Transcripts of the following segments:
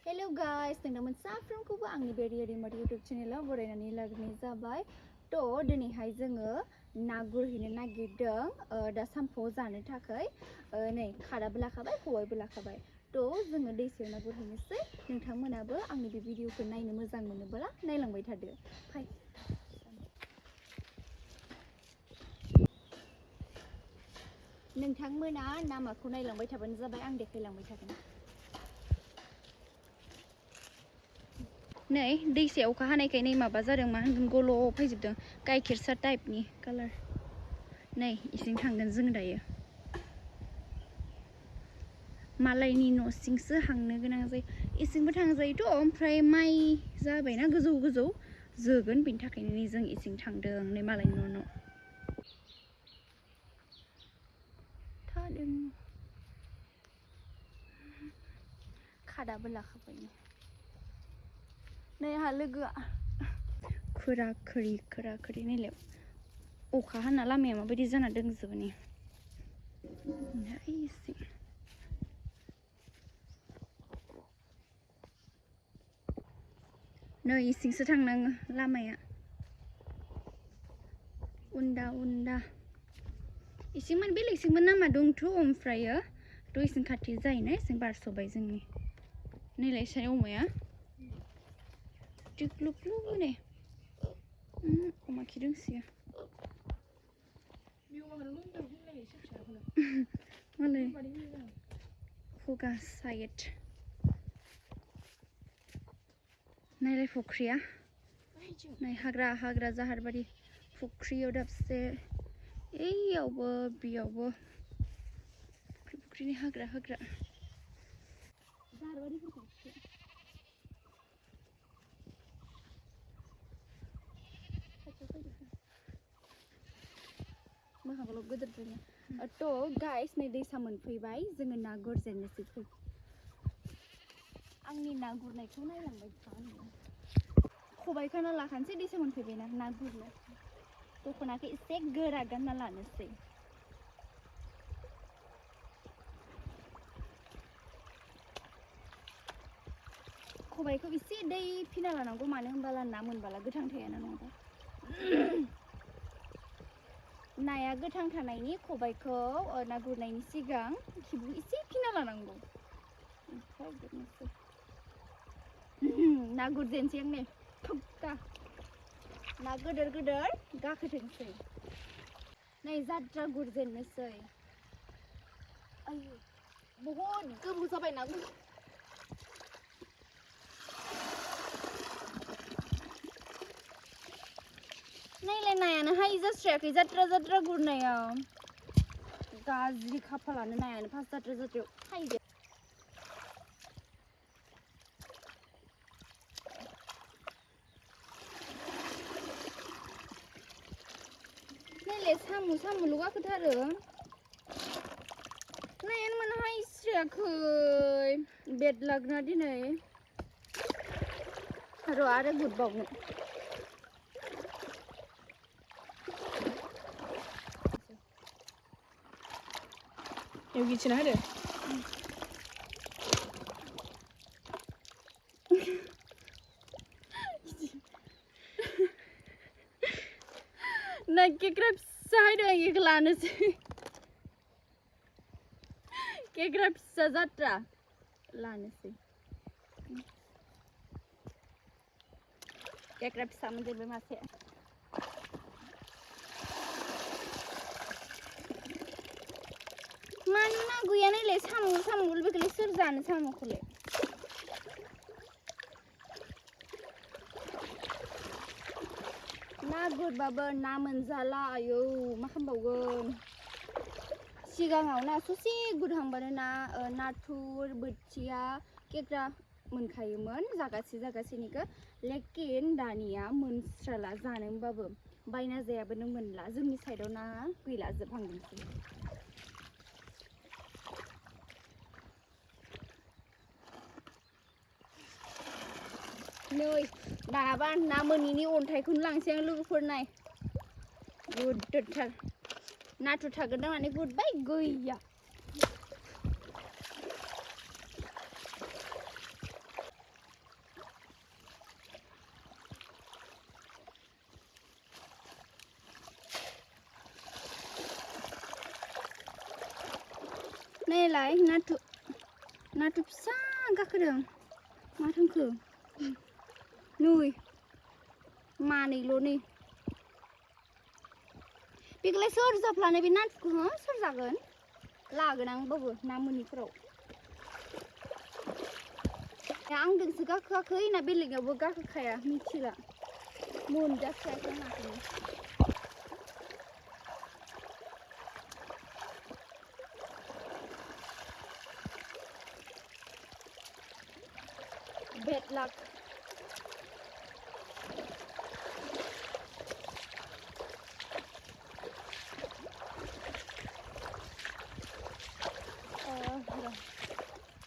Hello guys, नोंथांमोन साफ्रोमखौबो आंनि बे रियरिमार YouTube चेनेलाव बरायनानै लाग्रोनाय जाबाय। दिनैहाय जोङो ना गुरहैनो नागिरदों दा सानफुआव जानो थाखाय नै खादाबो लाखाबाय खबाइबो लाखाबाय। जोङो दैसायाव ना गुरहैनोसै। नोंथांमोनाबो आंनि बे भिडिअखौ नायनो मोजां मोनोब्ला नायलांबाय थादो। फाय नोंथांमोना नामाखौ नायलांबाय थाबानो जाबाय, आं देखायलांबाय थागोन। नै दैसायाव अखा हानायखाय नै माबा जादों, मा होनगोन, गल' फैजोबदों गाइखेरसा टाइपनि कालार। नै इसिं थांगोन जों दायो। मालायनि न' सिंसो हांनो गोनां जायो। इसिंबो थांजायोथ', ओमफ्राय माइ जाबायना गोजौ गोजौ जोगोन, बेनि थाखायनो नै जों इसिं थांदों, नै मालायनि न' थादों। खादाबो लाखाबाय। नै आंहा लोगोआ खोरा खोरि नायलाय अखा हाना लामाया माबायदि जाना दंजोबो नै। नै इसिंसो थांनाङो लामाया, उन्दा इसिंमोन बेलेगसिंबो लामा दंथ', ओमफ्रायो इसिं खाथि जायोना, इसिं बारस'बाय जोंनि। नैलाय साय अमाया टिक्लुक्लु नै अमा खि दोंसोयो। मालाय खुगा साइड नायलाय फुख्रिया, नै हाग्रा जाहारबारि फुख्रियाव दाबसे, एयावबो बेयावबो फुख्रिनि हाग्रा जाहारबारि फुख्रि। मोखांखौल' गोदोर गाइस नै दैसा मोनफैबाय, जोङो ना गुरजेननोसै। फै आंनि ना गुरनायखौ नायलांबाय था। खबाइखौनो लाखानोसै, दैसा मोनफैबायना ना गुरनो। दख'नाखौ एसे गोरा गानना लानोसै। खबाइखौ एसे दै फिना लानांगौ, मानो होनबाला ना मोनबाला गोथां थायाना नङाबा। नाया गोथां थानायनि खबाइखौ ना गुरनायनि सिगां खिबु एसे फिना लानांगौ। ना गुरजेनसै आं नै थुक्का ना गोदोर गाखोथोंसै। नै जाद्रा गुरजेननोसै। आयु बहुद गोबाव जाबाय ना गुर। नायलाय नायानो हाय जास्रायाखै जाद्रा गुरनायाव। गाज्रि खाफालानो, नायानो फार्स्ट जाद्रायाव हायदो। नायलाय साम'ल' गाखोथारो। नायानो मानो हायस्रायाखै, बेद लाखना दिनै। र' आरो गुरबावगोन। गिथिना होदो। ना केकरा फिसा हायदों, इखौ लानोसै। केकरा फिसा जाद्रा लानोसै। केकरा फिसा मोनदेरबाय मासे। मानो ना गैया नायलाय, साम' बेखौलाय सोर जानो साम'खौलाय। ना गुरबाबो ना मोनजाला, आयौ मा खालामबावगोन। सिगाङाव ना ससे गुरहांबानो नाथुर, बोथिया, केकरा मोनखायोमोन जागासेनिखौ। लेकिन दानिया मोनस्राला जानो होनबाबो, बायना जायाबोनो मोनला। जोंनि साइडआव ना गैला, जोबहांदोंसै। नै दाबा ना मोनैनि अन्थाइखौनो लांसै आं लोगोफोर। नाय गुदथार नाथुर थागोन होननानै गुरबाय, गैया। नायलाय नाथुर फिसा गाखोदों मा थांखो नै मानैल' नै बेखौलाय सोर जाफ्लानाय बे नाथुरखौ हो सोर जागोन लागोन आंबाबो ना मोनिफोराव आंजोंसो गाखोआखै ना बेलेगावबो गाखोखाया मिथिला मोनजाखायाखै नाखौनो Bad luck.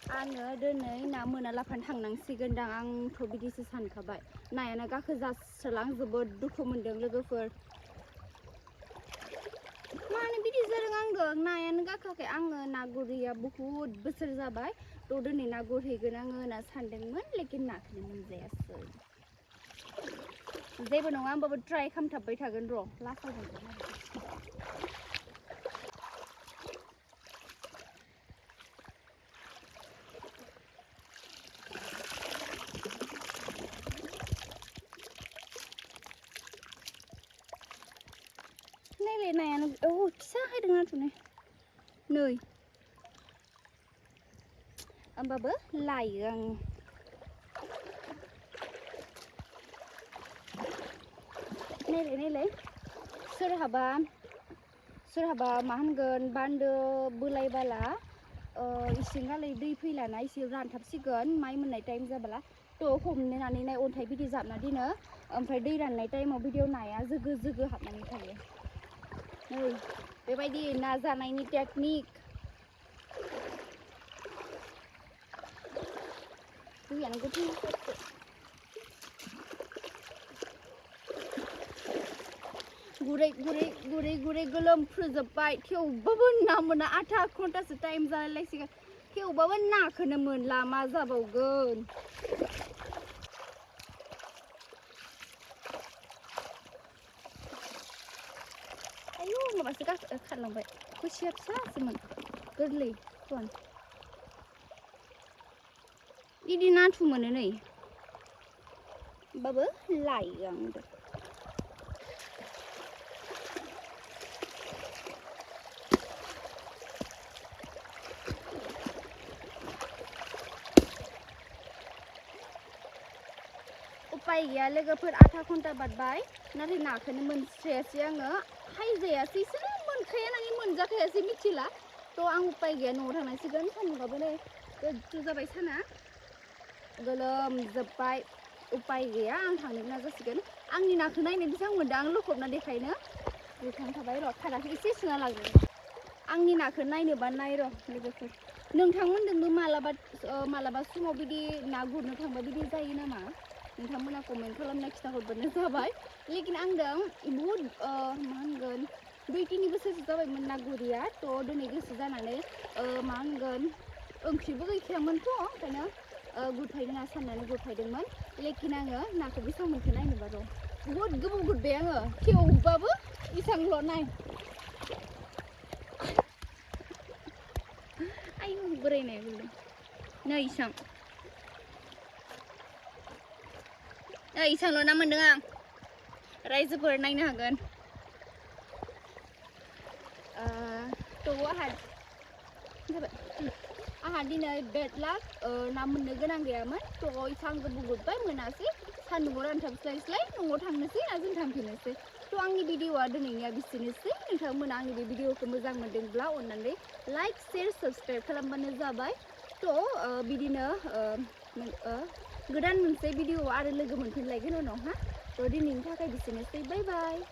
आङो दिनै ना मोना लाफानो थांनांसिगोनदां आंथ' बिदिसो सानखाबाय नायानो गाखोजास्राला आं जोबोद दुखु मोनदों लोगोफोर मानो बिदि जादों आंजों नायानो गाखोआखै आङो ना गुरहैया बहुद बोसोर जाबाय थ' दिनै ना गुरहैगोन आङो होनना सानदोंमोन लेकिन नाखौनो मोनजायासै जेबो नङा होमबाबो ट्राइ खालामथाबबाय थागोन र' लास्टाव मोनगोन आरो नायलाय नायानो फिसा हायदों नाथुरनो नै होमबाबो लायो आं नायलाय सोरहाबा मा होनगोन बान्दो बोलायबाला इसिंगालै दै फैलाना इसे रानथाबसिगोन माइ मोननाय टाइम जाबाला थ' हमनानै नाय अन्थाइ बिदि जाबना दोनो ओमफ्राय दै राननाय टाइमाव बिदियाव नाया जोगो हाबनानै थायो नै बेबायदि ना जानायनि टेकनिक दैयानो गोथौ गुरै गोलोमफ्रुजोब्बाय थेवबाबो ना मोना आधा घन्टासो टाइम जालायसिगोन थेवबाबो नाखौनो मोनला मा जाबावगोन आयु माबासो खारलांबाय खुसिया फिसासोमोन गोरलै फुवान बिदि नाथुर मोनो नै होमबाबो लायो आं उपाय गैया लोगोफोर आधा घन्टा बारबाय नाथाय नाखौनो मोनस्रायासै आङो हायजायासैसो मोनखाया नानि मोनजाखायासै मिथिला थ' आं उपाय गैया न'आव थांनांसिगोन सान्दुंआबो नै गोजौ जाबाय साना गोलोमजोब्बाय उपाय गैया आं थांनो गोनां जासिगोन आंनि नाखौ नायनो बेसेबां मोनदों आं लखबना देखायनो देखायनो थाबाय र' खादाखौ एसे सुना लागोन आंनि नाखौ नायनोबा नाय र' लोगोफोर नोंथांमोनजोंबो मालाबा समाव बिदि ना गुरनो थांबा बिदि जायो नामा नोंथांमोना कमेन्ट खालामना खिथाहरबानो जाबाय लेकिन आंदों बहुद मा होनगोन 2-3 बोसोरसो जाबायमोन ना गुरिया थ' दिनै गोसो जानानै मा होनगोन ओंख्रिबो गैखायामोनथ' ओंखायनो गुरफायनो ना साननानै गुरफायदोंमोन लेकिन आङो नाखौ बेसेबां मोनखो नायनोबा र' बहुद गोबाव गुरबाय आङो थेवबाबो इसांल' नाय आयु बोरायनाया गुरदों नै इसांल' ना मोनदों आं रायजोफोर नायनो हागोन थ' आंहा दिनै बेड लाक ना मोननो गोनां गैयामोन थ' इसां गोबाव गुरबाय मोनासै सान्दुंआव रानथाबस्लायस्लाय न'आव थांनोसै ना जों थांफिननोसै थ' आंनि भिडिअ'आ दिनैनिया बिसोरनोसै नोंथांमोना आंनि बे भिडिअ'खौ मोजां मोनदोंब्ला अननानै लाइक शेयार साबस्क्राइब खालामबानो जाबाय थ' बिदिनो गोदान मोनसे भिडिअ आरो लोगो मोनफिनलायगोन उनावहा थ' दिनैनि थाखाय बिसोरनोसै बाय बाय